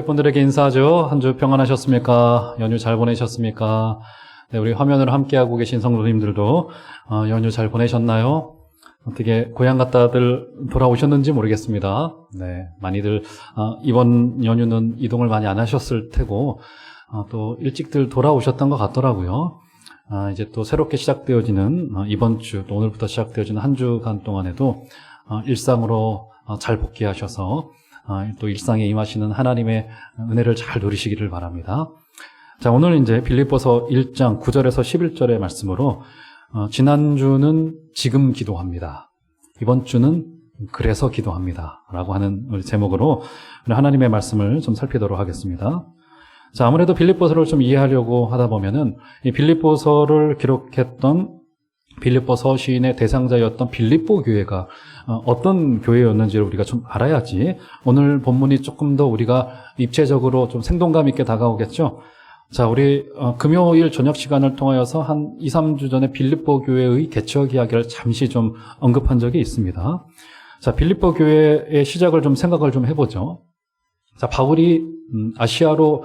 고객분들에게 인사하죠. 한 주 평안하셨습니까? 연휴 잘 보내셨습니까? 네, 우리 화면으로 함께하고 계신 성도님들도 연휴 잘 보내셨나요? 어떻게 고향 갔다들 돌아오셨는지 모르겠습니다. 네, 많이들 이번 연휴는 이동을 많이 안 하셨을 테고 또 일찍들 돌아오셨던 것 같더라고요. 이제 또 새롭게 시작되어지는 이번 주, 또 오늘부터 시작되어지는 한 주간 동안에도 일상으로 잘 복귀하셔서 또 일상에 임하시는 하나님의 은혜를 잘 누리시기를 바랍니다. 자, 오늘 이제 빌립보서 1장 9절에서 11절의 말씀으로 지난주는 지금 기도합니다. 이번 주는 그래서 기도합니다. 라고 하는 제목으로 하나님의 말씀을 좀 살피도록 하겠습니다. 자, 아무래도 빌립보서를 좀 이해하려고 하다 보면은 이 빌립보서를 기록했던 빌립보서 시인의 대상자였던 빌립보 교회가 어떤 교회였는지를 우리가 좀 알아야지 오늘 본문이 조금 더 우리가 입체적으로 좀 생동감 있게 다가오겠죠. 자, 우리 금요일 저녁 시간을 통하여서 한 2, 3주 전에 빌립보 교회의 개척 이야기를 잠시 좀 언급한 적이 있습니다. 자, 빌립보 교회의 시작을 좀 생각을 좀 해보죠. 자, 바울이 아시아로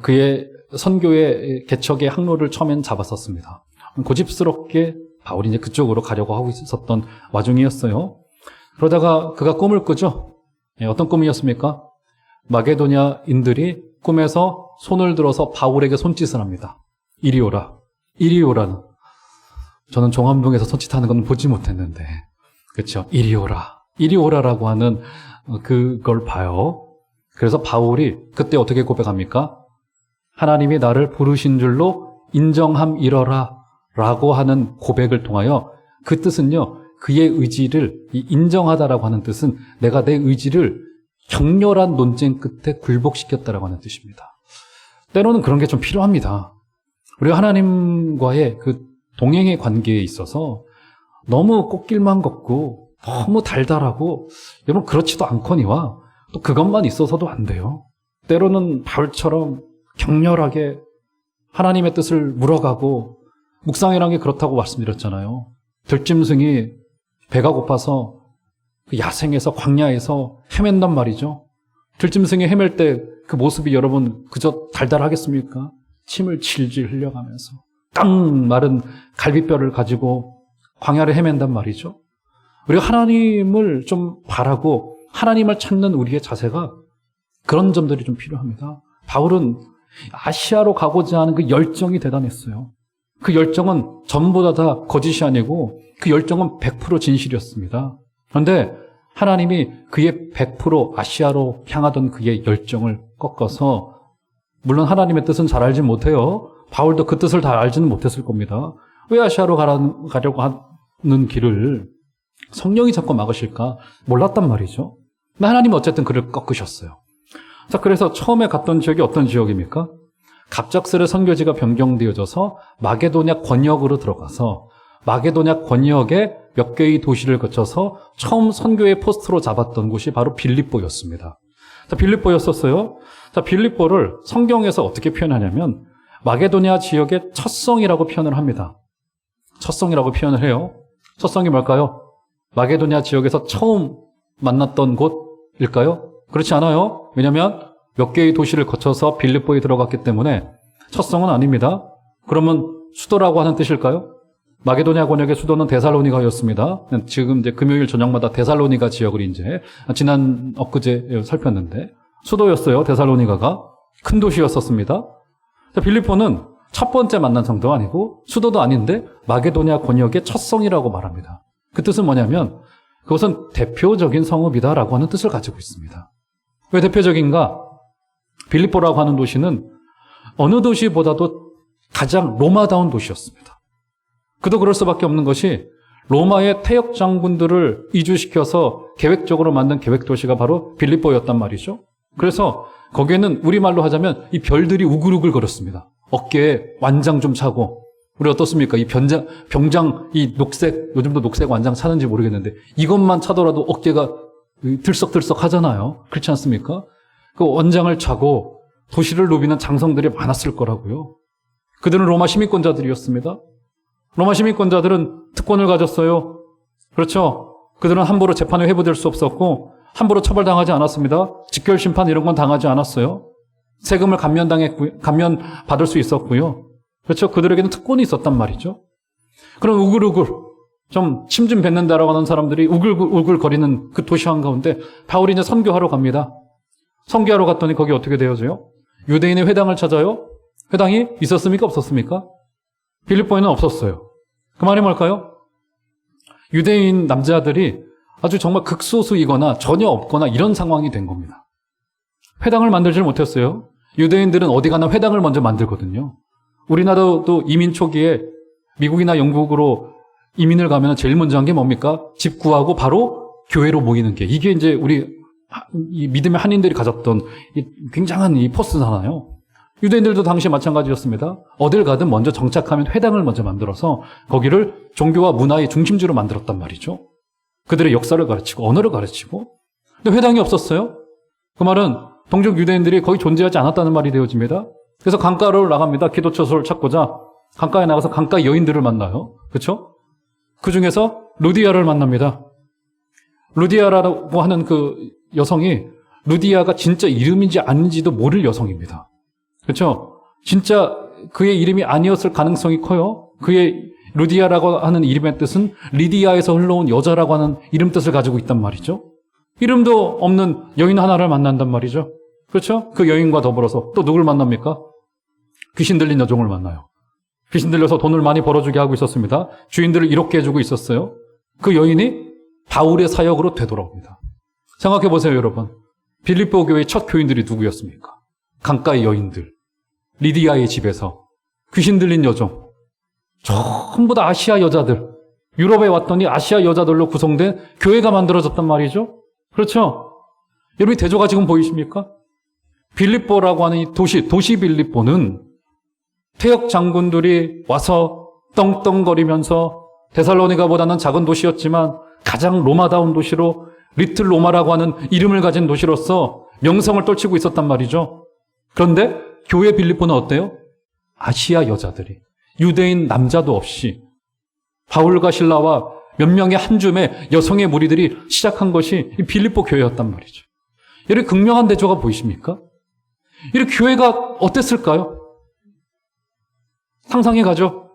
그의 선교의 개척의 항로를 처음엔 잡았었습니다. 고집스럽게 바울이 이제 그쪽으로 가려고 하고 있었던 와중이었어요. 그러다가 그가 꿈을 꾸죠. 어떤 꿈이었습니까? 마게도냐인들이 꿈에서 손을 들어서 바울에게 손짓을 합니다. 이리 오라. 이리 오라는. 저는 종암동에서 손짓하는 건 보지 못했는데. 그렇죠? 이리 오라. 이리 오라라고 하는 그걸 봐요. 그래서 바울이 그때 어떻게 고백합니까? 하나님이 나를 부르신 줄로 인정함이러라 라고 하는 고백을 통하여 그 뜻은요, 그의 의지를 인정하다라고 하는 뜻은 내가 내 의지를 격렬한 논쟁 끝에 굴복시켰다라고 하는 뜻입니다. 때로는 그런 게 좀 필요합니다. 우리가 하나님과의 그 동행의 관계에 있어서 너무 꽃길만 걷고 너무 달달하고 여러분 그렇지도 않거니와 또 그것만 있어서도 안 돼요. 때로는 바울처럼 격렬하게 하나님의 뜻을 물어가고 묵상이란 게 그렇다고 말씀드렸잖아요. 들짐승이 배가 고파서 그 야생에서 광야에서 헤맨단 말이죠. 들짐승이 헤맬 때 그 모습이 여러분 그저 달달하겠습니까? 침을 질질 흘려가면서 깡 마른 갈비뼈를 가지고 광야를 헤맨단 말이죠. 우리가 하나님을 좀 바라고 하나님을 찾는 우리의 자세가 그런 점들이 좀 필요합니다. 바울은 아시아로 가고자 하는 그 열정이 대단했어요. 그 열정은 전부 다 거짓이 아니고 그 열정은 100% 진실이었습니다. 그런데 하나님이 그의 100% 아시아로 향하던 그의 열정을 꺾어서 물론 하나님의 뜻은 잘 알지 못해요. 바울도 그 뜻을 다 알지는 못했을 겁니다. 왜 아시아로 가려고 하는 길을 성령이 자꾸 막으실까 몰랐단 말이죠. 근데 하나님은 어쨌든 그를 꺾으셨어요. 자, 그래서 처음에 갔던 지역이 어떤 지역입니까? 갑작스레 선교지가 변경되어져서 마게도냐 권역으로 들어가서 마게도냐 권역의 몇 개의 도시를 거쳐서 처음 선교의 포스트로 잡았던 곳이 바로 빌립보였습니다. 자, 빌립보였었어요. 자, 빌립보를 성경에서 어떻게 표현하냐면 마게도냐 지역의 첫성이라고 표현을 합니다. 첫성이라고 표현을 해요. 첫성이 뭘까요? 마게도냐 지역에서 처음 만났던 곳일까요? 그렇지 않아요. 왜냐하면 몇 개의 도시를 거쳐서 빌립보에 들어갔기 때문에 첫성은 아닙니다. 그러면 수도라고 하는 뜻일까요? 마게도냐 권역의 수도는 데살로니가였습니다. 지금 이제 금요일 저녁마다 데살로니가 지역을 이제 엊그제 살폈는데 수도였어요. 데살로니가가 큰 도시였었습니다. 자, 빌립보는 첫 번째 만난 성도가 아니고 수도도 아닌데 마게도냐 권역의 첫 성이라고 말합니다. 그 뜻은 뭐냐면 그것은 대표적인 성읍이다라고 하는 뜻을 가지고 있습니다. 왜 대표적인가? 빌립보라고 하는 도시는 어느 도시보다도 가장 로마다운 도시였습니다. 그도 그럴 수밖에 없는 것이 로마의 태역 장군들을 이주시켜서 계획적으로 만든 계획도시가 바로 빌립보였단 말이죠. 그래서 거기에는 우리말로 하자면 이 별들이 우글우글 거렸습니다. 어깨에 완장 좀 차고 우리 어떻습니까? 이 병장 이 녹색 요즘도 녹색 완장 차는지 모르겠는데 이것만 차더라도 어깨가 들썩들썩 하잖아요. 그렇지 않습니까? 그 원장을 차고 도시를 누비는 장성들이 많았을 거라고요. 그들은 로마 시민권자들이었습니다. 로마 시민권자들은 특권을 가졌어요. 그렇죠? 그들은 함부로 재판에 회부될 수 없었고 함부로 처벌당하지 않았습니다. 직결심판 이런 건 당하지 않았어요. 세금을 감면받을 수 있었고요. 그렇죠? 그들에게는 특권이 있었단 말이죠. 그런 우글우글, 좀 침 좀 뱉는다라고 하는 사람들이 우글우글 거리는 그 도시 한가운데 바울이 이제 선교하러 갑니다. 선교하러 갔더니 거기 어떻게 되어져요? 유대인의 회당을 찾아요? 회당이 있었습니까? 없었습니까? 빌립보에는 없었어요. 그 말이 뭘까요? 유대인 남자들이 아주 정말 극소수이거나 전혀 없거나 이런 상황이 된 겁니다. 회당을 만들질 못했어요. 유대인들은 어디 가나 회당을 먼저 만들거든요. 우리나라도 이민 초기에 미국이나 영국으로 이민을 가면 제일 먼저 한 게 뭡니까? 집 구하고 바로 교회로 모이는 게, 이게 이제 우리 이 믿음의 한인들이 가졌던 이 굉장한 이 포스잖아요. 유대인들도 당시 마찬가지였습니다. 어딜 가든 먼저 정착하면 회당을 먼저 만들어서 거기를 종교와 문화의 중심지로 만들었단 말이죠. 그들의 역사를 가르치고 언어를 가르치고. 근데 회당이 없었어요. 그 말은 동족 유대인들이 거의 존재하지 않았다는 말이 되어집니다. 그래서 강가로 나갑니다. 기도처소를 찾고자 강가에 나가서 강가 여인들을 만나요. 그렇죠? 그 중에서 루디아를 만납니다. 루디아라고 하는 그 여성이, 루디아가 진짜 이름인지 아닌지도 모를 여성입니다. 그렇죠? 진짜 그의 이름이 아니었을 가능성이 커요. 그의 루디아라고 하는 이름의 뜻은 리디아에서 흘러온 여자라고 하는 이름 뜻을 가지고 있단 말이죠. 이름도 없는 여인 하나를 만난단 말이죠. 그렇죠? 그 여인과 더불어서 또 누굴 만납니까? 귀신 들린 여종을 만나요. 귀신 들려서 돈을 많이 벌어주게 하고 있었습니다. 주인들을 이롭게 해주고 있었어요. 그 여인이 바울의 사역으로 되돌아옵니다. 생각해 보세요, 여러분. 빌립보 교회의 첫 교인들이 누구였습니까? 강가의 여인들, 리디아의 집에서 귀신 들린 여종, 전부 다 아시아 여자들, 유럽에 왔더니 아시아 여자들로 구성된 교회가 만들어졌단 말이죠. 그렇죠? 여러분이 대조가 지금 보이십니까? 빌립보라고 하는 이 도시 빌립보는 태역 장군들이 와서 떵떵거리면서 데살로니가보다는 작은 도시였지만 가장 로마다운 도시로, 리틀 로마라고 하는 이름을 가진 도시로서 명성을 떨치고 있었단 말이죠. 그런데 교회 빌립보는 어때요? 아시아 여자들이, 유대인 남자도 없이 바울과 실라와 몇 명의 한 줌의 여성의 무리들이 시작한 것이 이 빌립보 교회였단 말이죠. 이렇게 극명한 대조가 보이십니까? 이렇게 교회가 어땠을까요? 상상해 가죠.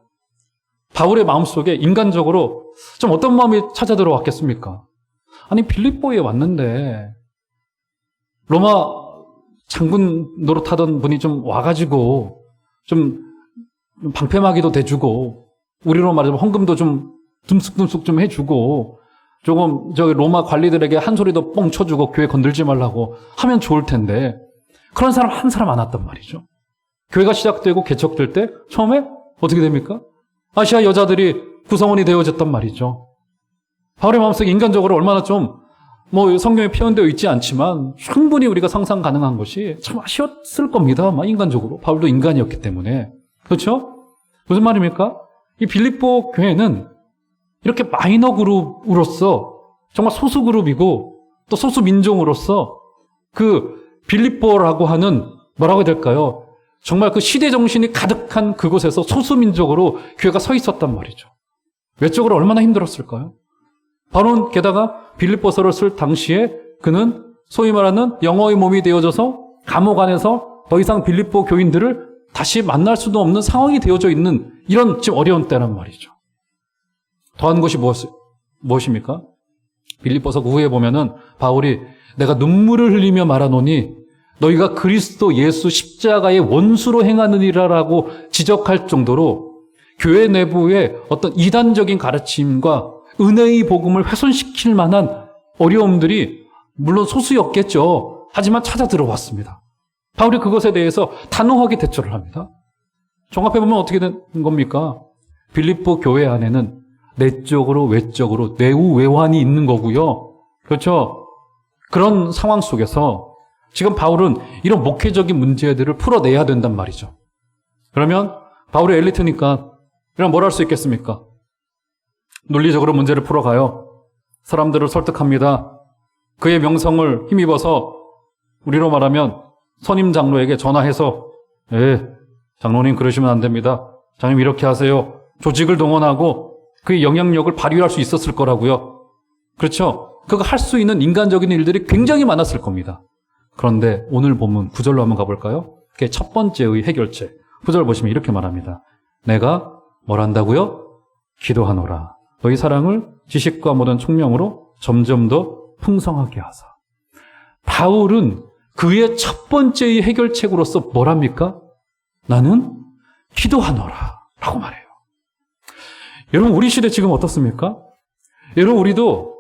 바울의 마음속에 인간적으로 좀 어떤 마음이 찾아 들어왔겠습니까? 아니, 빌립보에 왔는데 로마 장군 노릇하던 분이 좀 와가지고 좀 방패막이도 대주고, 우리로 말하자면 헌금도 좀 듬숙듬숙 좀 해주고, 조금 저기 로마 관리들에게 한 소리도 뻥 쳐주고 교회 건들지 말라고 하면 좋을 텐데, 그런 사람 한 사람 안 왔단 말이죠. 교회가 시작되고 개척될 때 처음에 어떻게 됩니까? 아시아 여자들이 구성원이 되어졌단 말이죠. 바울의 마음속에 인간적으로 얼마나 좀 성경에 표현되어 있지 않지만 충분히 우리가 상상 가능한 것이 참 아쉬웠을 겁니다. 인간적으로. 바울도 인간이었기 때문에. 그렇죠? 무슨 말입니까? 이 빌립보 교회는 이렇게 마이너 그룹으로서, 정말 소수 그룹이고 또 소수 민족으로서 그 빌립보라고 하는, 뭐라고 해야 될까요? 정말 그 시대 정신이 가득한 그곳에서 소수 민족으로 교회가 서 있었단 말이죠. 외적으로 얼마나 힘들었을까요? 바울은 게다가 빌립보서를 쓸 당시에 그는 소위 말하는 영어의 몸이 되어져서 감옥 안에서 더 이상 빌립보 교인들을 다시 만날 수도 없는 상황이 되어져 있는 이런 지금 어려운 때란 말이죠. 더한 것이 무엇입니까? 빌립보서 그 후에 보면은 바울이 내가 눈물을 흘리며 말하노니 너희가 그리스도 예수 십자가의 원수로 행하느니라라고 지적할 정도로 교회 내부의 어떤 이단적인 가르침과 은혜의 복음을 훼손시킬 만한 어려움들이 물론 소수였겠죠. 하지만 찾아 들어왔습니다. 바울이 그것에 대해서 단호하게 대처를 합니다. 종합해보면 어떻게 된 겁니까? 빌립보 교회 안에는 내적으로 외적으로 내우외환이 있는 거고요. 그렇죠? 그런 상황 속에서 지금 바울은 이런 목회적인 문제들을 풀어내야 된단 말이죠. 그러면 바울이 엘리트니까 그럼 뭘 할 수 있겠습니까? 논리적으로 문제를 풀어가요. 사람들을 설득합니다. 그의 명성을 힘입어서 우리로 말하면 선임 장로에게 전화해서 장로님 그러시면 안 됩니다. 장님 이렇게 하세요. 조직을 동원하고 그의 영향력을 발휘할 수 있었을 거라고요. 그렇죠? 그거 할 수 있는 인간적인 일들이 굉장히 많았을 겁니다. 그런데 오늘 본문 9절로 한번 가볼까요? 그게 첫 번째의 해결책. 9절 보시면 이렇게 말합니다. 내가 뭘 한다고요? 기도하노라. 너희 사랑을 지식과 모든 총명으로 점점 더 풍성하게 하사. 바울은 그의 첫 번째의 해결책으로서 뭘 합니까? 나는 기도하노라 라고 말해요. 여러분, 우리 시대 지금 어떻습니까? 여러분, 우리도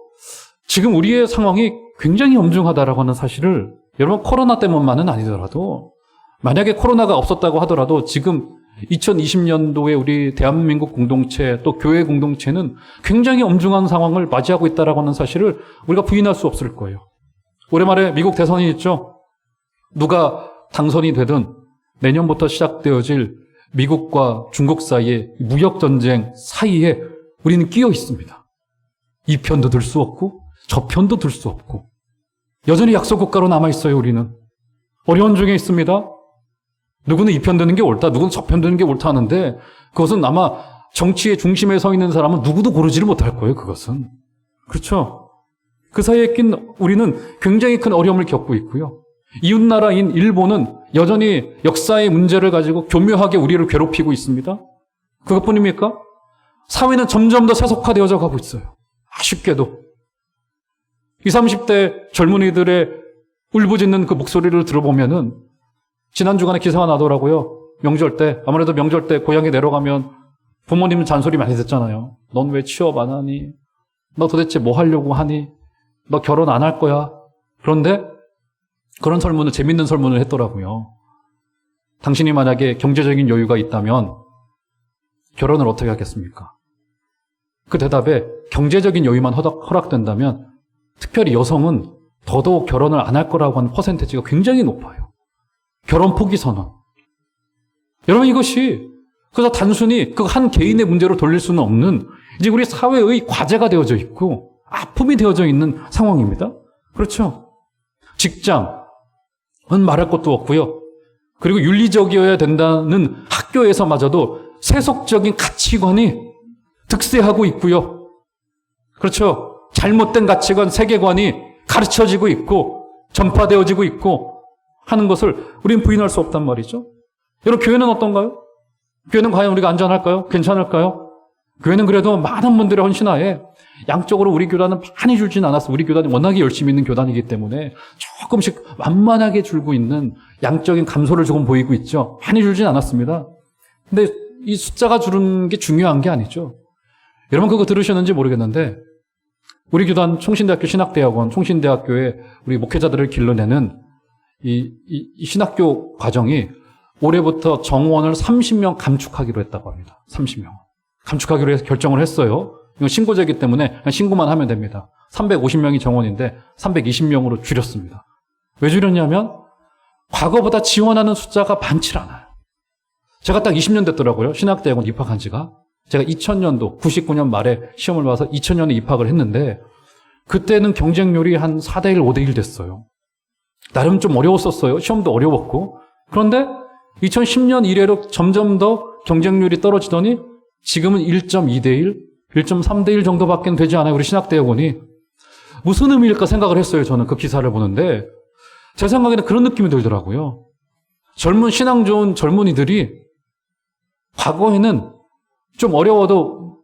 지금 우리의 상황이 굉장히 엄중하다라고 하는 사실을 여러분, 코로나 때문만은 아니더라도 만약에 코로나가 없었다고 하더라도 지금 2020년도에 우리 대한민국 공동체 또 교회 공동체는 굉장히 엄중한 상황을 맞이하고 있다라고 하는 사실을 우리가 부인할 수 없을 거예요. 올해 말에 미국 대선이 있죠. 누가 당선이 되든 내년부터 시작되어질 미국과 중국 사이의 무역전쟁 사이에 우리는 끼어 있습니다. 이 편도 들 수 없고 저 편도 들 수 없고 여전히 약소국가로 남아있어요. 우리는 어려운 중에 있습니다. 누구는 이 편 드는 게 옳다, 누구는 저 편 드는 게 옳다 하는데 그것은 아마 정치의 중심에 서 있는 사람은 누구도 고르지를 못할 거예요. 그것은. 그렇죠? 그 사이에 낀 우리는 굉장히 큰 어려움을 겪고 있고요. 이웃나라인 일본은 여전히 역사의 문제를 가지고 교묘하게 우리를 괴롭히고 있습니다. 그것뿐입니까? 사회는 점점 더 세속화되어져 가고 있어요. 아쉽게도. 20, 30대 젊은이들의 울부짖는 그 목소리를 들어보면은 지난 주간에 기사가 나더라고요. 명절 때, 아무래도 명절 때 고향에 내려가면 부모님은 잔소리 많이 듣잖아요. 넌 왜 취업 안 하니? 너 도대체 뭐 하려고 하니? 너 결혼 안 할 거야? 그런데 그런 설문을, 재밌는 설문을 했더라고요. 당신이 만약에 경제적인 여유가 있다면 결혼을 어떻게 하겠습니까? 그 대답에 경제적인 여유만 허락된다면 특별히 여성은 더더욱 결혼을 안 할 거라고 하는 퍼센테이지가 굉장히 높아요. 결혼 포기 선언. 여러분, 이것이 그래서 단순히 그 한 개인의 문제로 돌릴 수는 없는 이제 우리 사회의 과제가 되어져 있고 아픔이 되어져 있는 상황입니다. 그렇죠? 직장은 말할 것도 없고요. 그리고 윤리적이어야 된다는 학교에서마저도 세속적인 가치관이 득세하고 있고요. 그렇죠? 잘못된 가치관, 세계관이 가르쳐지고 있고 전파되어지고 있고 하는 것을 우리는 부인할 수 없단 말이죠. 여러분, 교회는 어떤가요? 교회는 과연 우리가 안전할까요? 괜찮을까요? 교회는 그래도 많은 분들의 헌신하에 양쪽으로 우리 교단은 많이 줄지는 않았어요. 우리 교단이 워낙에 열심히 있는 교단이기 때문에 조금씩 완만하게 줄고 있는 양적인 감소를 조금 보이고 있죠. 많이 줄지는 않았습니다. 근데 이 숫자가 줄은 게 중요한 게 아니죠. 여러분, 그거 들으셨는지 모르겠는데 우리 교단 총신대학교 신학대학원, 총신대학교에 우리 목회자들을 길러내는 이 신학교 과정이 올해부터 정원을 30명 감축하기로 했다고 합니다. 30명. 감축하기로 해서 결정을 했어요. 이건 신고제이기 때문에 그냥 신고만 하면 됩니다. 350명이 정원인데 320명으로 줄였습니다. 왜 줄였냐면 과거보다 지원하는 숫자가 많지 않아요. 제가 딱 20년 됐더라고요. 신학대학원 입학한 지가. 제가 2000년도 99년 말에 시험을 봐서 2000년에 입학을 했는데 그때는 경쟁률이 한 4대1, 5대1 됐어요. 나름 좀 어려웠었어요. 시험도 어려웠고. 그런데 2010년 이래로 점점 더 경쟁률이 떨어지더니 지금은 1.2대1, 1.3대1 정도밖에 되지 않아요. 우리 신학대학원이. 무슨 의미일까 생각을 했어요. 저는 그 기사를 보는데 제 생각에는 그런 느낌이 들더라고요. 젊은 신앙 좋은 젊은이들이 과거에는 좀 어려워도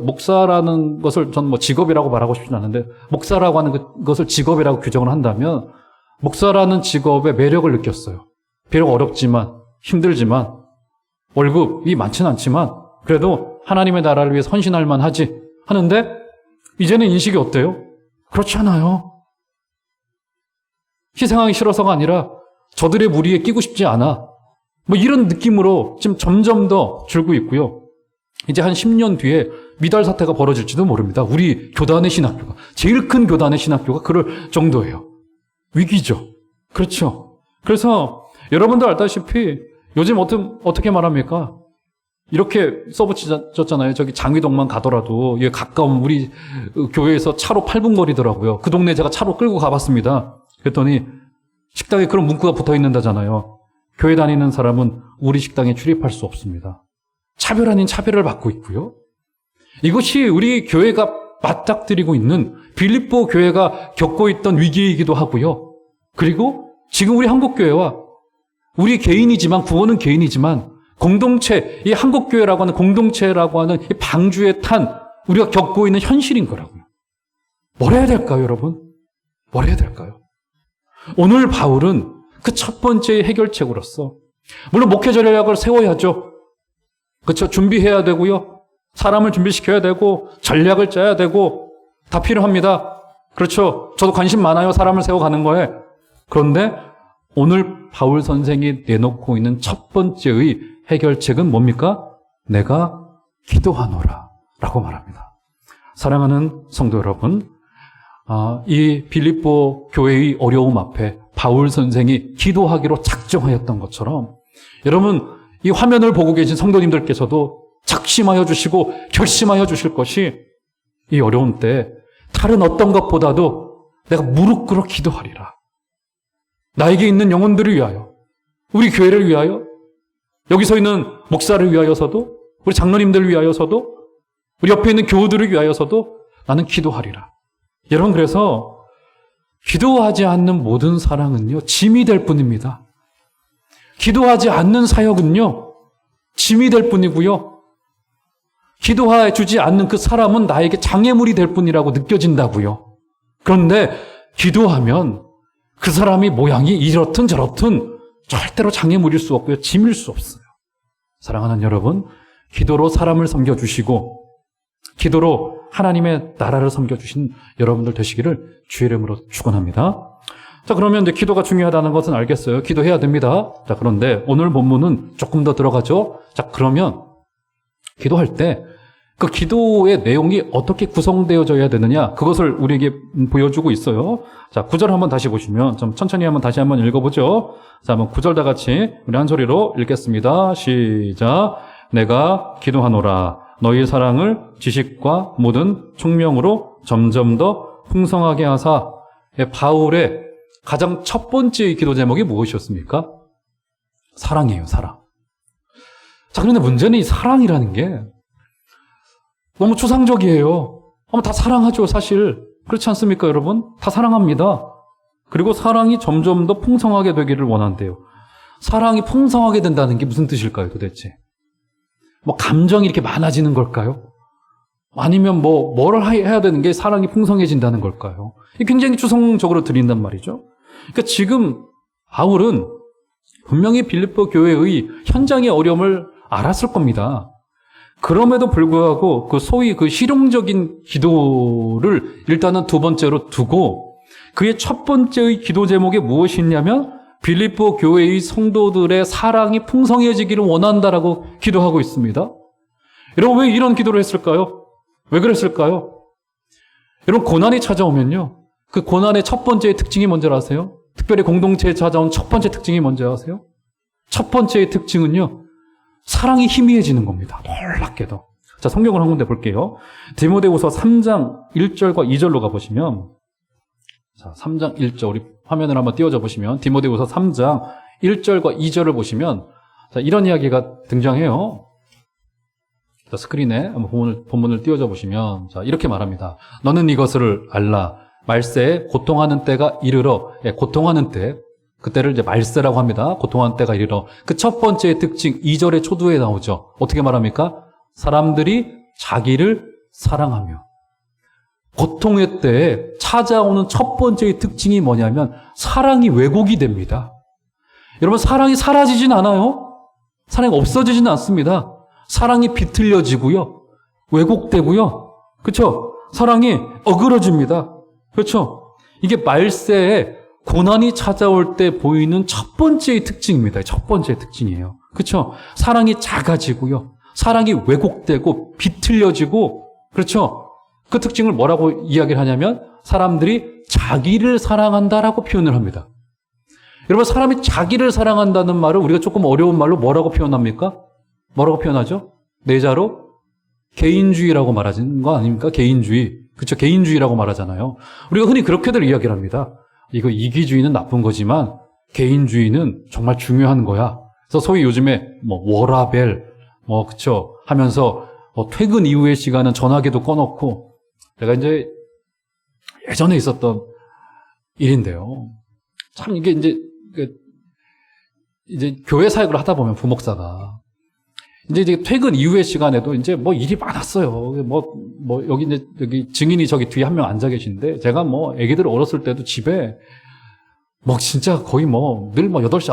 목사라는 것을 전 뭐 직업이라고 말하고 싶지는 않은데 목사라고 하는 것을 직업이라고 규정을 한다면 목사라는 직업의 매력을 느꼈어요. 비록 어렵지만 힘들지만 월급이 많지는 않지만 그래도 하나님의 나라를 위해서 헌신할 만하지 하는데 이제는 인식이 어때요? 그렇지 않아요. 희생하기 싫어서가 아니라 저들의 무리에 끼고 싶지 않아. 뭐 이런 느낌으로 지금 점점 더 줄고 있고요. 이제 한 10년 뒤에 미달 사태가 벌어질지도 모릅니다. 우리 교단의 신학교가, 제일 큰 교단의 신학교가 그럴 정도예요. 위기죠. 그렇죠. 그래서 여러분도 알다시피 요즘 어떻게 말합니까? 이렇게 써붙였잖아요. 저기 장위동만 가더라도 가까운 우리 교회에서 차로 8분 거리더라고요. 그 동네 제가 차로 끌고 가봤습니다. 그랬더니 식당에 그런 문구가 붙어 있는다잖아요. 교회 다니는 사람은 우리 식당에 출입할 수 없습니다. 차별 아닌 차별을 받고 있고요. 이것이 우리 교회가 맞닥뜨리고 있는 빌립보 교회가 겪고 있던 위기이기도 하고요. 그리고 지금 우리 한국교회와 우리 개인이지만, 구원은 개인이지만, 공동체, 이 한국교회라고 하는 공동체라고 하는 이 방주에 탄 우리가 겪고 있는 현실인 거라고요. 뭘 해야 될까요, 여러분? 뭘 해야 될까요? 오늘 바울은 그 첫 번째 해결책으로서, 물론 목회 전략을 세워야죠. 그렇죠? 준비해야 되고요. 사람을 준비시켜야 되고, 전략을 짜야 되고, 다 필요합니다. 그렇죠? 저도 관심 많아요. 사람을 세워가는 거에. 그런데 오늘 바울 선생이 내놓고 있는 첫 번째의 해결책은 뭡니까? 내가 기도하노라 라고 말합니다. 사랑하는 성도 여러분, 이 빌립보 교회의 어려움 앞에 바울 선생이 기도하기로 작정하였던 것처럼 여러분, 이 화면을 보고 계신 성도님들께서도 작심하여 주시고 결심하여 주실 것이 이 어려운 때 다른 어떤 것보다도 내가 무릎 꿇어 기도하리라. 나에게 있는 영혼들을 위하여, 우리 교회를 위하여, 여기서 있는 목사를 위하여서도, 우리 장로님들을 위하여서도, 우리 옆에 있는 교우들을 위하여서도 나는 기도하리라. 여러분, 그래서 기도하지 않는 모든 사랑은요, 짐이 될 뿐입니다. 기도하지 않는 사역은요, 짐이 될 뿐이고요. 기도해 주지 않는 그 사람은 나에게 장애물이 될 뿐이라고 느껴진다고요. 그런데 기도하면 그 사람이 모양이 이렇든 저렇든 절대로 장애물일 수 없고요. 짐일 수 없어요. 사랑하는 여러분, 기도로 사람을 섬겨주시고 기도로 하나님의 나라를 섬겨주신 여러분들 되시기를 주의 이름으로 축원합니다. 자, 그러면 이제 기도가 중요하다는 것은 알겠어요. 기도해야 됩니다. 자, 그런데 오늘 본문은 조금 더 들어가죠. 자, 그러면 기도할 때 그 기도의 내용이 어떻게 구성되어져야 되느냐, 그것을 우리에게 보여주고 있어요. 자, 9절 한번 다시 보시면, 좀 천천히 한번 다시 한번 읽어보죠. 자, 한번 9절 다 같이 우리 한 소리로 읽겠습니다. 시작. 내가 기도하노라. 너희 사랑을 지식과 모든 총명으로 점점 더 풍성하게 하사. 바울의 가장 첫 번째 기도 제목이 무엇이었습니까? 사랑이에요, 사랑. 자, 그런데 문제는 이 사랑이라는 게 너무 추상적이에요. 다 사랑하죠, 사실. 그렇지 않습니까, 여러분? 다 사랑합니다. 그리고 사랑이 점점 더 풍성하게 되기를 원한대요. 사랑이 풍성하게 된다는 게 무슨 뜻일까요, 도대체? 감정이 이렇게 많아지는 걸까요? 아니면 뭘 해야 되는 게 사랑이 풍성해진다는 걸까요? 굉장히 추상적으로 드린단 말이죠. 그러니까 지금 바울은 분명히 빌립보 교회의 현장의 어려움을 알았을 겁니다. 그럼에도 불구하고 소위 실용적인 기도를 일단은 두 번째로 두고 그의 첫 번째의 기도 제목이 무엇이 있냐면 빌립보 교회의 성도들의 사랑이 풍성해지기를 원한다라고 기도하고 있습니다. 여러분, 왜 이런 기도를 했을까요? 왜 그랬을까요? 여러분, 고난이 찾아오면요, 그 고난의 첫 번째의 특징이 뭔지 아세요? 특별히 공동체에 찾아온 첫 번째 특징이 뭔지 아세요? 첫 번째의 특징은요, 사랑이 희미해지는 겁니다. 놀랍게도. 자, 성경을 한 군데 볼게요. 디모데후서 3장 1절과 2절로 가보시면, 자, 3장 1절, 우리 화면을 한번 띄워줘 보시면, 디모데후서 3장 1절과 2절을 보시면, 자, 이런 이야기가 등장해요. 자, 스크린에 한번 본문을 띄워줘 보시면, 자, 이렇게 말합니다. 너는 이것을 알라. 말세에 고통하는 때가 이르러, 고통하는 때, 그때를 이제 말세라고 합니다. 고통하는 때가 이르러. 그 첫 번째의 특징, 2절의 초두에 나오죠. 어떻게 말합니까? 사람들이 자기를 사랑하며. 고통의 때에 찾아오는 첫 번째의 특징이 뭐냐면 사랑이 왜곡이 됩니다. 여러분, 사랑이 사라지진 않아요. 사랑이 없어지진 않습니다. 사랑이 비틀려지고요. 왜곡되고요. 그렇죠? 사랑이 어그러집니다. 그렇죠? 이게 말세에 고난이 찾아올 때 보이는 첫 번째의 특징입니다. 첫 번째의 특징이에요. 그렇죠? 사랑이 작아지고요. 사랑이 왜곡되고 비틀려지고, 그렇죠? 그 특징을 뭐라고 이야기를 하냐면 사람들이 자기를 사랑한다라고 표현을 합니다. 여러분, 사람이 자기를 사랑한다는 말을 우리가 조금 어려운 말로 뭐라고 표현합니까? 뭐라고 표현하죠? 내자로 개인주의라고 말하는 거 아닙니까? 개인주의. 그렇죠? 개인주의라고 말하잖아요. 우리가 흔히 그렇게들 이야기를 합니다. 이거 이기주의는 나쁜 거지만 개인주의는 정말 중요한 거야. 그래서 소위 요즘에 워라벨 그쵸 하면서 퇴근 이후의 시간은 전화기도 꺼놓고, 내가 이제 예전에 있었던 일인데요. 참 이게 이제 이제 교회 사역을 하다 보면 부목사가 이제 퇴근 이후의 시간에도 이제 뭐 일이 많았어요. 여기 증인이 저기 뒤에 한 명 앉아 계신데 제가 뭐 애기들 어렸을 때도 집에 뭐 진짜 거의 늘 8시,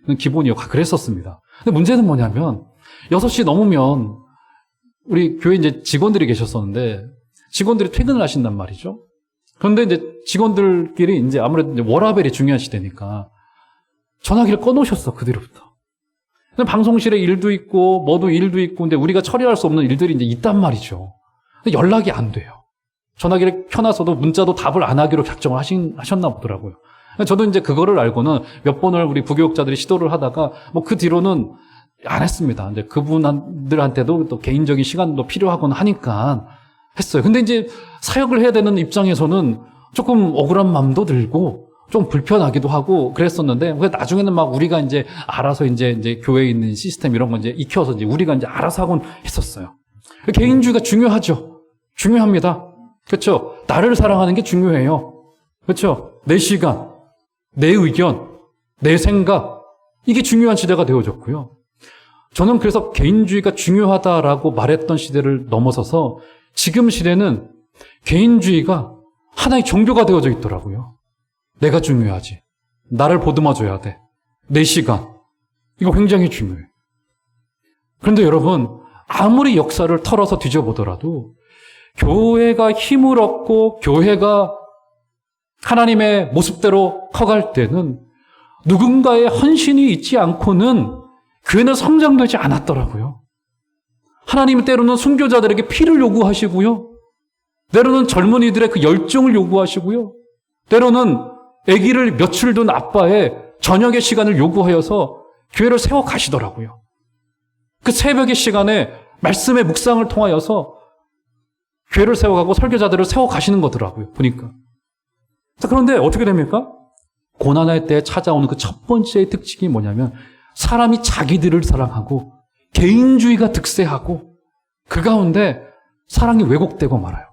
9시는 기본이요. 그랬었습니다. 근데 문제는 뭐냐면 6시 넘으면 우리 교회 이제 직원들이 계셨었는데 직원들이 퇴근을 하신단 말이죠. 그런데 이제 직원들끼리 이제 아무래도 이제 워라밸이 중요한 시대니까 전화기를 꺼놓으셨어, 그대로부터. 근데 방송실에 일도 있고, 뭐도 일도 있고, 근데 우리가 처리할 수 없는 일들이 이제 있단 말이죠. 근데 연락이 안 돼요. 전화기를 켜놔서도 문자도 답을 안 하기로 작정을 하셨나 보더라고요. 저도 이제 그거를 알고는 몇 번을 우리 부교육자들이 시도를 하다가 그 뒤로는 안 했습니다. 이제 그분들한테도 또 개인적인 시간도 필요하곤 하니까 했어요. 근데 이제 사역을 해야 되는 입장에서는 조금 억울한 마음도 들고 좀 불편하기도 하고 그랬었는데 나중에는 막 우리가 이제 알아서 이제 교회에 있는 시스템 이런 거 이제 익혀서 이제 우리가 이제 알아서 하곤 했었어요. 개인주의가 중요하죠. 중요합니다. 그렇죠? 나를 사랑하는 게 중요해요. 그렇죠? 내 시간, 내 의견, 내 생각 이게 중요한 시대가 되어졌고요. 저는 그래서 개인주의가 중요하다라고 말했던 시대를 넘어서서 지금 시대는 개인주의가 하나의 종교가 되어져 있더라고요. 내가 중요하지. 나를 보듬어줘야 돼. 내 시간. 이거 굉장히 중요해. 그런데 여러분, 아무리 역사를 털어서 뒤져보더라도 교회가 힘을 얻고 교회가 하나님의 모습대로 커갈 때는 누군가의 헌신이 있지 않고는 교회는 성장되지 않았더라고요. 하나님은 때로는 순교자들에게 피를 요구하시고요. 때로는 젊은이들의 그 열정을 요구하시고요. 때로는 아기를 며칠 둔 아빠의 저녁의 시간을 요구하여서 교회를 세워 가시더라고요. 그 새벽의 시간에 말씀의 묵상을 통하여서 교회를 세워가고 설교자들을 세워 가시는 거더라고요. 보니까. 자, 그런데 어떻게 됩니까? 고난의 때에 찾아오는 그 첫 번째의 특징이 뭐냐면 사람이 자기들을 사랑하고 개인주의가 득세하고 그 가운데 사랑이 왜곡되고 말아요.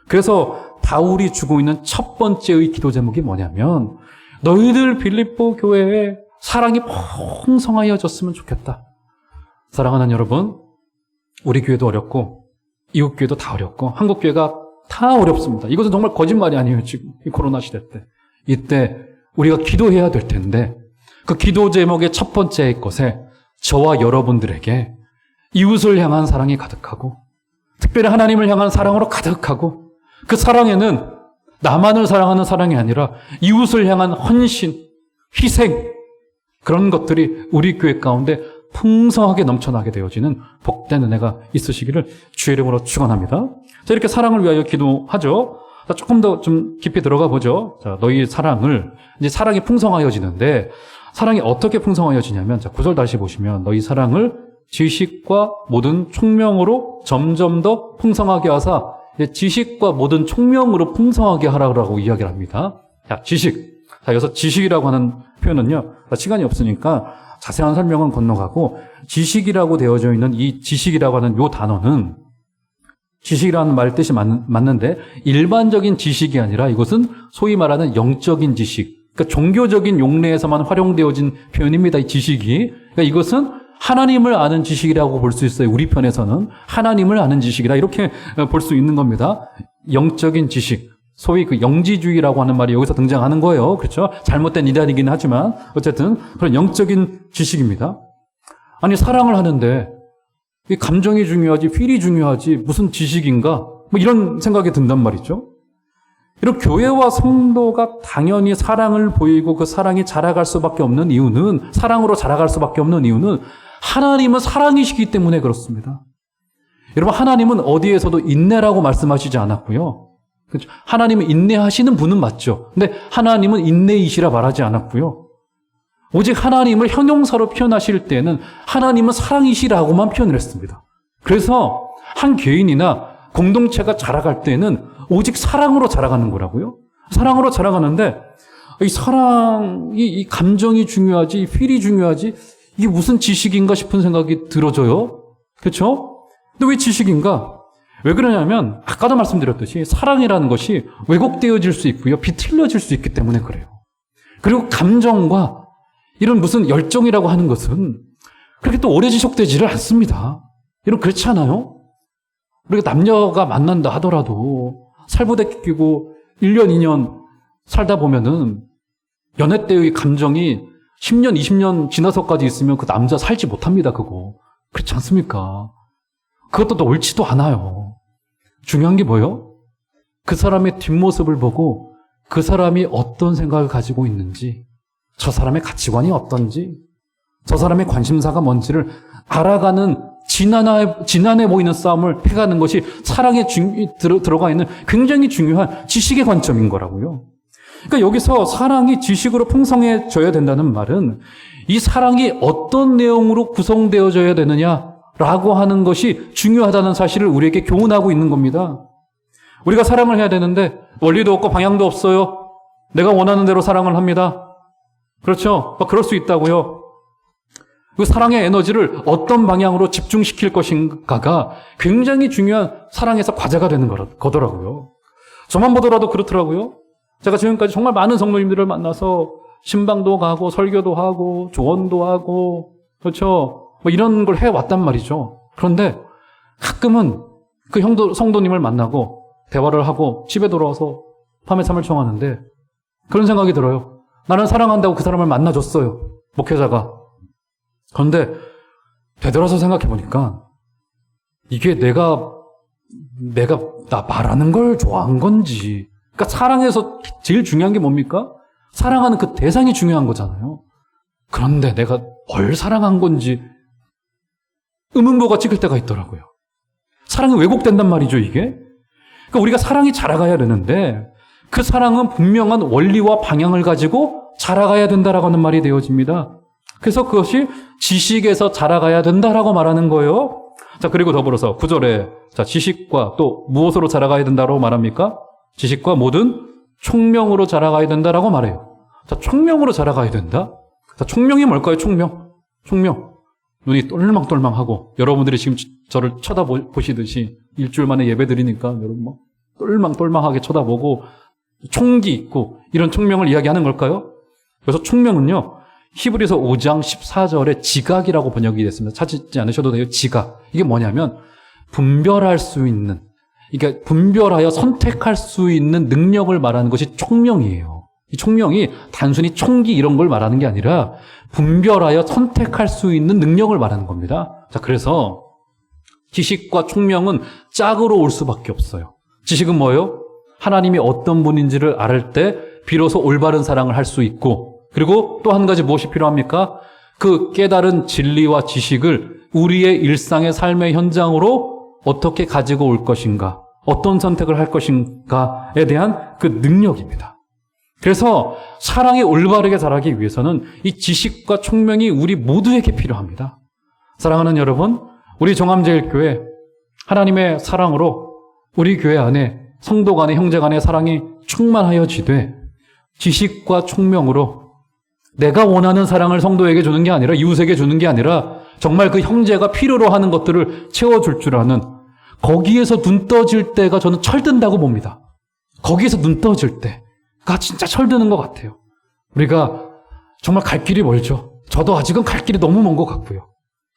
그래서 바울이 주고 있는 첫 번째의 기도 제목이 뭐냐면 너희들 빌립보 교회에 사랑이 풍성하여졌으면 좋겠다. 사랑하는 여러분, 우리 교회도 어렵고 이웃 교회도 다 어렵고 한국 교회가 다 어렵습니다. 이것은 정말 거짓말이 아니에요. 지금 이 코로나 시대 때. 이때 우리가 기도해야 될 텐데 그 기도 제목의 첫 번째의 것에 저와 여러분들에게 이웃을 향한 사랑이 가득하고 특별히 하나님을 향한 사랑으로 가득하고 그 사랑에는 나만을 사랑하는 사랑이 아니라 이웃을 향한 헌신, 희생 그런 것들이 우리 교회 가운데 풍성하게 넘쳐나게 되어지는 복된 은혜가 있으시기를 주의 이름으로 축원합니다. 자, 이렇게 사랑을 위하여 기도하죠. 자, 조금 더 좀 깊이 들어가 보죠. 자, 너희 사랑을 이제 사랑이 풍성하여지는데 사랑이 어떻게 풍성하여지냐면 자, 9절 다시 보시면 너희 사랑을 지식과 모든 총명으로 점점 더 풍성하게 하사 지식과 모든 총명으로 풍성하게 하라고 이야기를 합니다. 자, 지식. 자, 여기서 지식이라고 하는 표현은요. 시간이 없으니까 자세한 설명은 건너가고 지식이라고 되어져 있는 이 지식이라고 하는 요 단어는 지식이라는 말 뜻이 맞는데 일반적인 지식이 아니라 이것은 소위 말하는 영적인 지식. 그러니까 종교적인 용례에서만 활용되어진 표현입니다. 이 지식이. 그러니까 이것은 하나님을 아는 지식이라고 볼 수 있어요. 우리 편에서는 하나님을 아는 지식이다. 이렇게 볼 수 있는 겁니다. 영적인 지식. 소위 그 영지주의라고 하는 말이 여기서 등장하는 거예요. 그렇죠? 잘못된 이단이긴 하지만 어쨌든 그런 영적인 지식입니다. 아니 사랑을 하는데 이 감정이 중요하지 필이 중요하지 무슨 지식인가? 뭐 이런 생각이 든단 말이죠. 이런 교회와 성도가 당연히 사랑을 보이고 그 사랑이 자라갈 수밖에 없는 이유는 사랑으로 자라갈 수밖에 없는 이유는 하나님은 사랑이시기 때문에 그렇습니다. 여러분 하나님은 어디에서도 인내라고 말씀하시지 않았고요. 그렇죠? 하나님은 인내하시는 분은 맞죠. 근데 하나님은 인내이시라 말하지 않았고요. 오직 하나님을 형용사로 표현하실 때는 하나님은 사랑이시라고만 표현을 했습니다. 그래서 한 개인이나 공동체가 자라갈 때는 오직 사랑으로 자라가는 거라고요. 사랑으로 자라가는데 이 사랑이 이 감정이 중요하지 필이 중요하지 이게 무슨 지식인가 싶은 생각이 들어져요. 그렇죠? 근데 왜 지식인가? 왜 그러냐면 아까도 말씀드렸듯이 사랑이라는 것이 왜곡되어질 수 있고요. 비틀려질 수 있기 때문에 그래요. 그리고 감정과 이런 무슨 열정이라고 하는 것은 그렇게 또 오래 지속되지를 않습니다. 이런 그렇지 않아요? 우리가 남녀가 만난다 하더라도 살부대 끼고 1년, 2년 살다 보면은 연애 때의 감정이 10년, 20년 지나서까지 있으면 그 남자 살지 못합니다, 그거. 그렇지 않습니까? 그것도 또 옳지도 않아요. 중요한 게 뭐예요? 그 사람의 뒷모습을 보고 그 사람이 어떤 생각을 가지고 있는지, 저 사람의 가치관이 어떤지, 저 사람의 관심사가 뭔지를 알아가는 지난해 보이는 싸움을 해가는 것이 사랑에 들어가 있는 굉장히 중요한 지식의 관점인 거라고요. 그러니까 여기서 사랑이 지식으로 풍성해져야 된다는 말은 이 사랑이 어떤 내용으로 구성되어져야 되느냐라고 하는 것이 중요하다는 사실을 우리에게 교훈하고 있는 겁니다. 우리가 사랑을 해야 되는데 원리도 없고 방향도 없어요. 내가 원하는 대로 사랑을 합니다. 그렇죠? 그럴 수 있다고요. 그 사랑의 에너지를 어떤 방향으로 집중시킬 것인가가 굉장히 중요한 사랑에서 과제가 되는 거더라고요. 저만 보더라도 그렇더라고요. 제가 지금까지 정말 많은 성도님들을 만나서 신방도 가고 설교도 하고 조언도 하고 그렇죠? 이런 걸 해왔단 말이죠. 그런데 가끔은 그 성도님을 만나고 대화를 하고 집에 돌아와서 밤에 잠을 청하는데 그런 생각이 들어요. 나는 사랑한다고 그 사람을 만나줬어요. 목회자가. 그런데 되돌아서 생각해 보니까 이게 내가 나 말하는 걸 좋아한 건지, 그러니까 사랑에서 제일 중요한 게 뭡니까? 사랑하는 그 대상이 중요한 거잖아요. 그런데 내가 뭘 사랑한 건지 의문보가 찍힐 때가 있더라고요. 사랑이 왜곡된단 말이죠, 이게. 그러니까 우리가 사랑이 자라가야 되는데 그 사랑은 분명한 원리와 방향을 가지고 자라가야 된다라고 하는 말이 되어집니다. 그래서 그것이 지식에서 자라가야 된다라고 말하는 거예요. 자, 그리고 더불어서 9절에 자, 지식과 또 무엇으로 자라가야 된다라고 말합니까? 지식과 모든 총명으로 자라가야 된다라고 말해요. 자, 총명으로 자라가야 된다? 자, 총명이 뭘까요? 총명. 눈이 똘망똘망하고 여러분들이 지금 저를 쳐다보시듯이 일주일 만에 예배 드리니까 여러분 막 똘망똘망하게 쳐다보고 총기 있고 이런 총명을 이야기하는 걸까요? 그래서 총명은요, 히브리서 5장 14절에 지각이라고 번역이 됐습니다. 찾지 않으셔도 돼요. 지각. 이게 뭐냐면 분별할 수 있는, 그러니까 분별하여 선택할 수 있는 능력을 말하는 것이 총명이에요. 이 총명이 단순히 총기 이런 걸 말하는 게 아니라 분별하여 선택할 수 있는 능력을 말하는 겁니다. 자, 그래서 지식과 총명은 짝으로 올 수밖에 없어요. 지식은 뭐예요? 하나님이 어떤 분인지를 알 때 비로소 올바른 사랑을 할 수 있고, 그리고 또 한 가지 무엇이 필요합니까? 그 깨달은 진리와 지식을 우리의 일상의 삶의 현장으로 어떻게 가지고 올 것인가, 어떤 선택을 할 것인가에 대한 그 능력입니다. 그래서 사랑이 올바르게 자라기 위해서는 이 지식과 총명이 우리 모두에게 필요합니다. 사랑하는 여러분, 우리 종암제일교회 하나님의 사랑으로 우리 교회 안에 성도 간의 형제 간의 사랑이 충만하여지되 지식과 총명으로 내가 원하는 사랑을 성도에게 주는 게 아니라 이웃에게 주는 게 아니라 정말 그 형제가 필요로 하는 것들을 채워줄 줄 아는, 거기에서 눈 떠질 때가 저는 철든다고 봅니다. 거기에서 눈 떠질 때가 진짜 철드는 것 같아요. 우리가 정말 갈 길이 멀죠. 저도 아직은 갈 길이 너무 먼 것 같고요.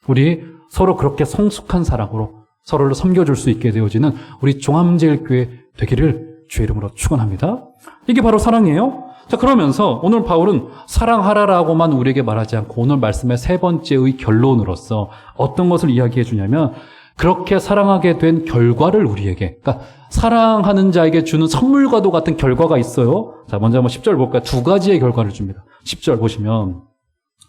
우리 서로 그렇게 성숙한 사랑으로 서로를 섬겨줄 수 있게 되어지는 우리 종암제일교회 되기를 주의 이름으로 축원합니다. 이게 바로 사랑이에요. 자, 그러면서 오늘 바울은 사랑하라라고만 우리에게 말하지 않고 오늘 말씀의 세 번째의 결론으로서 어떤 것을 이야기해 주냐면 그렇게 사랑하게 된 결과를 우리에게, 그러니까 사랑하는 자에게 주는 선물과도 같은 결과가 있어요. 자, 먼저 한번 10절 볼까요? 두 가지의 결과를 줍니다. 10절 보시면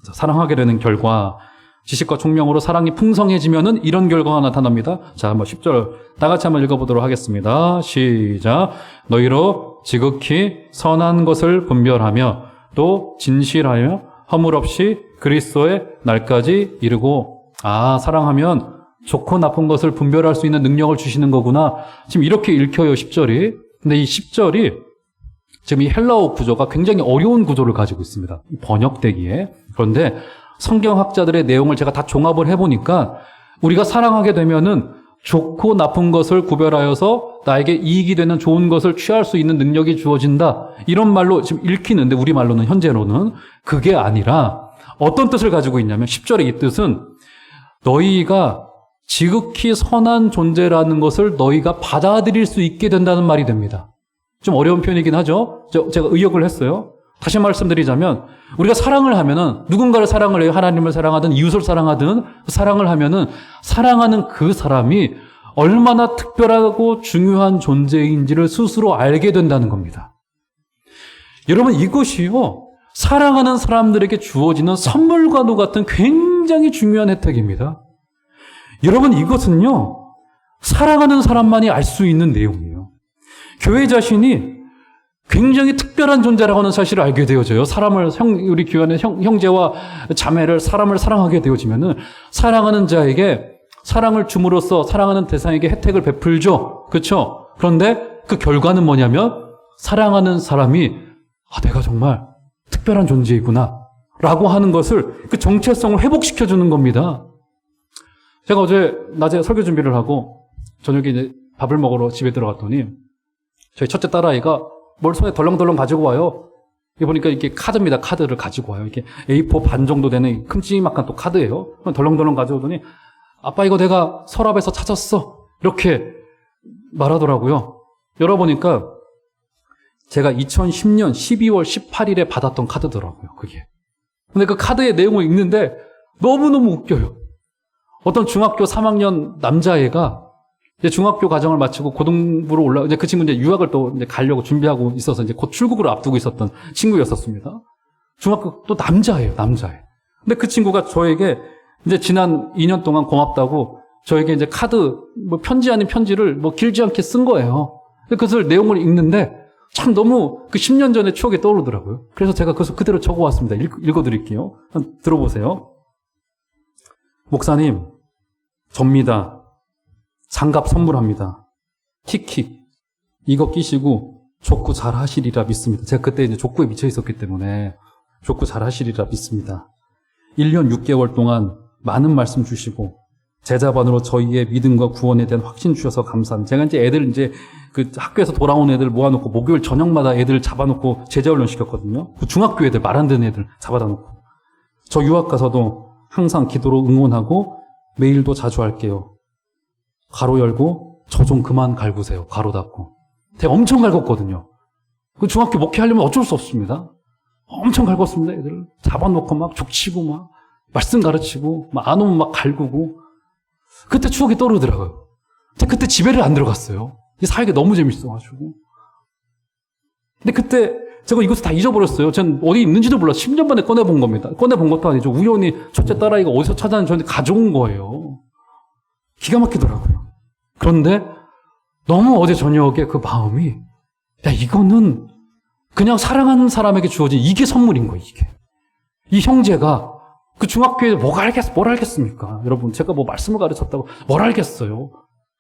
자, 사랑하게 되는 결과, 지식과 총명으로 사랑이 풍성해지면은 이런 결과가 나타납니다. 자, 한번 10절 다 같이 한번 읽어보도록 하겠습니다. 시작. 너희로 지극히 선한 것을 분별하며 또 진실하여 허물 없이 그리스도의 날까지 이르고. 아, 사랑하면 좋고 나쁜 것을 분별할 수 있는 능력을 주시는 거구나. 지금 이렇게 읽혀요, 10절이. 근데 이 10절이 지금 이 헬라어 구조가 굉장히 어려운 구조를 가지고 있습니다. 번역되기에. 그런데 성경학자들의 내용을 제가 다 종합을 해보니까 우리가 사랑하게 되면은 좋고 나쁜 것을 구별하여서 나에게 이익이 되는 좋은 것을 취할 수 있는 능력이 주어진다. 이런 말로 지금 읽히는데 우리말로는 현재로는 그게 아니라 어떤 뜻을 가지고 있냐면 10절의 이 뜻은 너희가 지극히 선한 존재라는 것을 너희가 받아들일 수 있게 된다는 말이 됩니다. 좀 어려운 표현이긴 하죠. 제가 의역을 했어요. 다시 말씀드리자면 우리가 사랑을 하면은 누군가를 사랑을 해요. 하나님을 사랑하든 이웃을 사랑하든 사랑을 하면은 사랑하는 그 사람이 얼마나 특별하고 중요한 존재인지를 스스로 알게 된다는 겁니다. 여러분 이것이요. 사랑하는 사람들에게 주어지는 선물과도 같은 굉장히 중요한 혜택입니다. 여러분 이것은요. 사랑하는 사람만이 알 수 있는 내용이에요. 교회 자신이 굉장히 특별한 존재라고 하는 사실을 알게 되어져요. 우리 교회 안에 형제와 자매를 사람을 사랑하게 되어지면은 사랑하는 자에게 사랑을 줌으로써 사랑하는 대상에게 혜택을 베풀죠. 그렇죠? 그런데 그 결과는 뭐냐면 사랑하는 사람이 내가 정말 특별한 존재이구나 라고 하는 것을 그 정체성을 회복시켜주는 겁니다. 제가 어제 낮에 설교 준비를 하고 저녁에 이제 밥을 먹으러 집에 들어갔더니 저희 첫째 딸아이가 뭘 손에 덜렁덜렁 가지고 와요. 이게 보니까 이게 카드입니다. 카드를 가지고 와요. 이게 A4 반 정도 되는 큼지막한 또 카드예요. 덜렁덜렁 가져오더니 아빠 이거 내가 서랍에서 찾았어. 이렇게 말하더라고요. 열어보니까 제가 2010년 12월 18일에 받았던 카드더라고요. 그게. 근데 그 카드의 내용을 읽는데 너무너무 웃겨요. 어떤 중학교 3학년 남자애가 이제 중학교 과정을 마치고 고등부로 이제 그 친구 이제 유학을 또 이제 가려고 준비하고 있어서 이제 곧 출국을 앞두고 있었던 친구였었습니다. 중학교 또 남자애. 근데 그 친구가 저에게 이제 지난 2년 동안 고맙다고 저에게 이제 카드, 편지 아닌 편지를 길지 않게 쓴 거예요. 그것을 내용을 읽는데 참 너무 그 10년 전의 추억이 떠오르더라고요. 그래서 제가 그것을 그대로 적어 왔습니다. 읽어드릴게요. 들어보세요. 목사님, 접니다. 장갑 선물합니다. 킥킥. 이거 끼시고 족구 잘 하시리라 믿습니다. 제가 그때 이제 족구에 미쳐 있었기 때문에 족구 잘 하시리라 믿습니다. 1년 6개월 동안 많은 말씀 주시고 제자반으로 저희의 믿음과 구원에 대한 확신 주셔서 감사합니다. 제가 이제 애들 그 학교에서 돌아온 애들 모아놓고 목요일 저녁마다 애들 잡아놓고 제자훈련 시켰거든요. 그 중학교 애들 말 안 되는 애들 잡아다 놓고. 저 유학 가서도 항상 기도로 응원하고 메일도 자주 할게요. 가로 열고 저 좀 그만 갈구세요. 가로 닫고. 제가 엄청 갈궜거든요. 그 중학교 목회하려면 어쩔 수 없습니다. 엄청 갈궜습니다. 애들을 잡아놓고 막 족치고 막 말씀 가르치고 막 안 오면 막 갈구고. 그때 추억이 떠오르더라고요. 그때 집에를 안 들어갔어요. 이 사역이 너무 재밌어가지고. 근데 그때 제가 이것을 다 잊어버렸어요. 전 어디 있는지도 몰라. 10년 만에 꺼내본 겁니다. 꺼내본 것도 아니죠. 우연히 첫째 딸아이가 어디서 찾아는지 저한테 가져온 거예요. 기가 막히더라고요. 그런데 너무 어제 저녁에 그 마음이 이거는 그냥 사랑하는 사람에게 주어진 이게 선물인 거예요. 이게. 이 형제가 그 중학교에 뭘 알겠습니까? 여러분 제가 말씀을 가르쳤다고 뭘 알겠어요.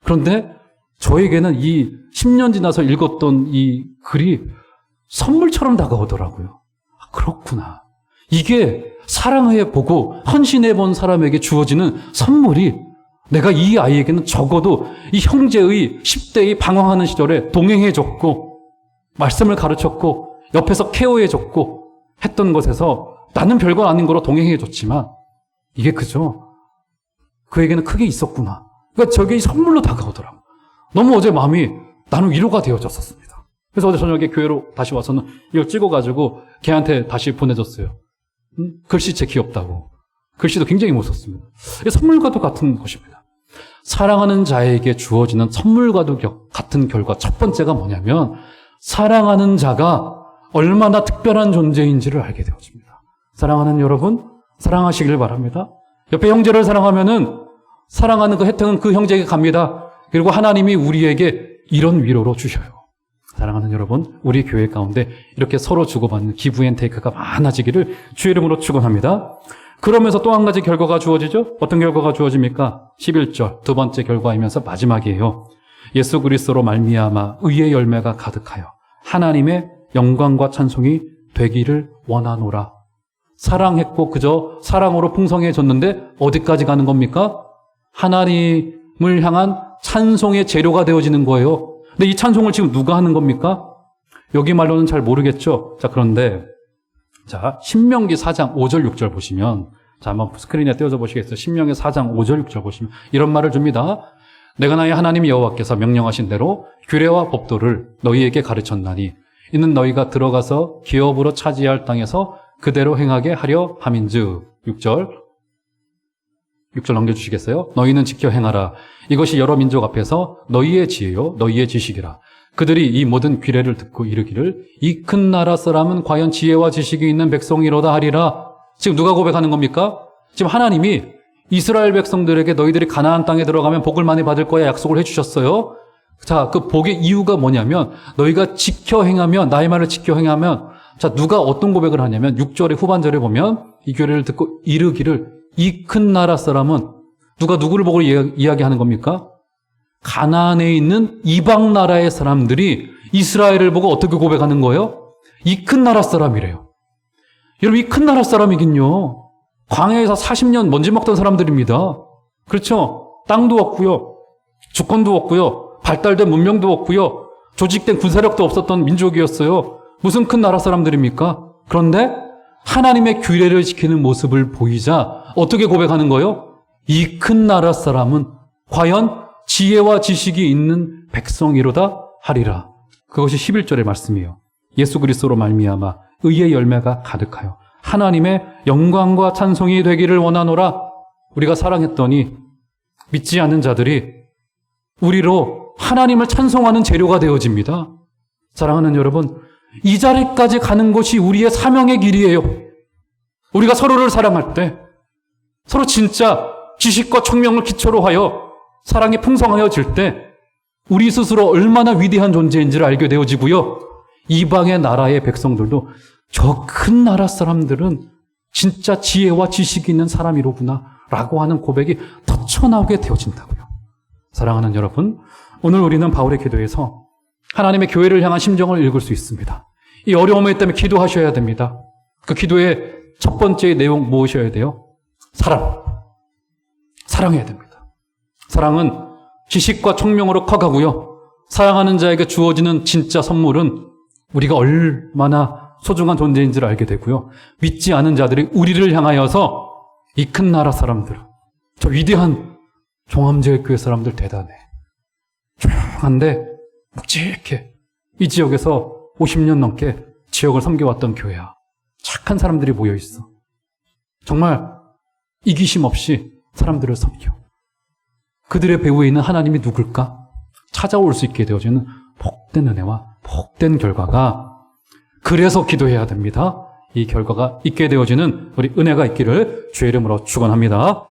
그런데 저에게는 이 10년 지나서 읽었던 이 글이 선물처럼 다가오더라고요. 그렇구나. 이게 사랑해보고 헌신해본 사람에게 주어지는 선물이 내가 이 아이에게는 적어도 이 형제의 10대의 방황하는 시절에 동행해줬고 말씀을 가르쳤고 옆에서 케어해줬고 했던 것에서 나는 별거 아닌 거로 동행해줬지만 이게 그죠? 그에게는 크게 있었구나. 그러니까 저게 선물로 다가오더라고. 너무 어제 마음이 나는 위로가 되어졌었습니다. 그래서 어제 저녁에 교회로 다시 와서는 이걸 찍어가지고 걔한테 다시 보내줬어요. 글씨체 귀엽다고. 글씨도 굉장히 못 썼습니다. 선물과도 같은 것입니다. 사랑하는 자에게 주어지는 선물과도 같은 결과 첫 번째가 뭐냐면 사랑하는 자가 얼마나 특별한 존재인지를 알게 되어집니다. 사랑하는 여러분, 사랑하시길 바랍니다. 옆에 형제를 사랑하면은 사랑하는 그 혜택은 그 형제에게 갑니다. 그리고 하나님이 우리에게 이런 위로로 주셔요. 사랑하는 여러분, 우리 교회 가운데 이렇게 서로 주고받는 기브앤테이크가 많아지기를 주의 이름으로 축원합니다. 그러면서 또 한 가지 결과가 주어지죠? 어떤 결과가 주어집니까? 11절 두 번째 결과이면서 마지막이에요. 예수 그리스도로 말미암아 의의 열매가 가득하여 하나님의 영광과 찬송이 되기를 원하노라. 사랑했고 그저 사랑으로 풍성해졌는데 어디까지 가는 겁니까? 하나님을 향한 찬송의 재료가 되어지는 거예요. 근데 이 찬송을 지금 누가 하는 겁니까? 여기 말로는 잘 모르겠죠. 자, 그런데 자, 신명기 4장 5절 6절 보시면, 자, 한번 스크린에 띄워줘 보시겠어요? 신명기 4장 5절 6절 보시면 이런 말을 줍니다. 내가 나의 하나님 여호와께서 명령하신 대로 규례와 법도를 너희에게 가르쳤나니 이는 너희가 들어가서 기업으로 차지할 땅에서 그대로 행하게 하려 함인즉. 6절 넘겨주시겠어요? 너희는 지켜 행하라. 이것이 여러 민족 앞에서 너희의 지혜요 너희의 지식이라. 그들이 이 모든 규례를 듣고 이르기를 이 큰 나라 사람은 과연 지혜와 지식이 있는 백성이로다 하리라. 지금 누가 고백하는 겁니까? 지금 하나님이 이스라엘 백성들에게 너희들이 가나안 땅에 들어가면 복을 많이 받을 거야 약속을 해주셨어요. 자, 그 복의 이유가 뭐냐면 너희가 지켜 행하면, 나의 말을 지켜 행하면, 자, 누가 어떤 고백을 하냐면 6절의 후반절에 보면 이 규례를 듣고 이르기를 이 큰 나라 사람은 누가 누구를 보고 이야기하는 겁니까? 가나안에 있는 이방 나라의 사람들이 이스라엘을 보고 어떻게 고백하는 거예요? 이 큰 나라 사람이래요. 여러분, 이 큰 나라 사람이긴요. 광야에서 40년 먼지 먹던 사람들입니다. 그렇죠? 땅도 없고요. 주권도 없고요. 발달된 문명도 없고요. 조직된 군사력도 없었던 민족이었어요. 무슨 큰 나라 사람들입니까? 그런데 하나님의 규례를 지키는 모습을 보이자 어떻게 고백하는 거예요? 이 큰 나라 사람은 과연 지혜와 지식이 있는 백성이로다 하리라. 그것이 11절의 말씀이에요. 예수 그리스도로 말미암아 의의 열매가 가득하여 하나님의 영광과 찬송이 되기를 원하노라. 우리가 사랑했더니 믿지 않는 자들이 우리로 하나님을 찬송하는 재료가 되어집니다. 사랑하는 여러분, 이 자리까지 가는 것이 우리의 사명의 길이에요. 우리가 서로를 사랑할 때 서로 진짜 지식과 총명을 기초로 하여 사랑이 풍성하여질 때 우리 스스로 얼마나 위대한 존재인지를 알게 되어지고요. 이방의 나라의 백성들도 저 큰 나라 사람들은 진짜 지혜와 지식이 있는 사람이로구나 라고 하는 고백이 터쳐나오게 되어진다고요. 사랑하는 여러분, 오늘 우리는 바울의 기도에서 하나님의 교회를 향한 심정을 읽을 수 있습니다. 이 어려움에 때문에 기도하셔야 됩니다. 그 기도의 첫 번째 내용 무엇이어야 돼요? 사랑해야 됩니다. 사랑은 지식과 총명으로 커가고요. 사랑하는 자에게 주어지는 진짜 선물은 우리가 얼마나 소중한 존재인지를 알게 되고요. 믿지 않은 자들이 우리를 향하여서 이 큰 나라 사람들, 저 위대한 종암제일교회 사람들 대단해. 조용한데 묵직해. 이 지역에서 50년 넘게 지역을 섬겨왔던 교회야. 착한 사람들이 모여있어. 정말 이기심 없이 사람들을 섬겨. 그들의 배후에 있는 하나님이 누굴까? 찾아올 수 있게 되어지는 복된 은혜와 복된 결과가, 그래서 기도해야 됩니다. 이 결과가 있게 되어지는 우리 은혜가 있기를 주의 이름으로 축원합니다.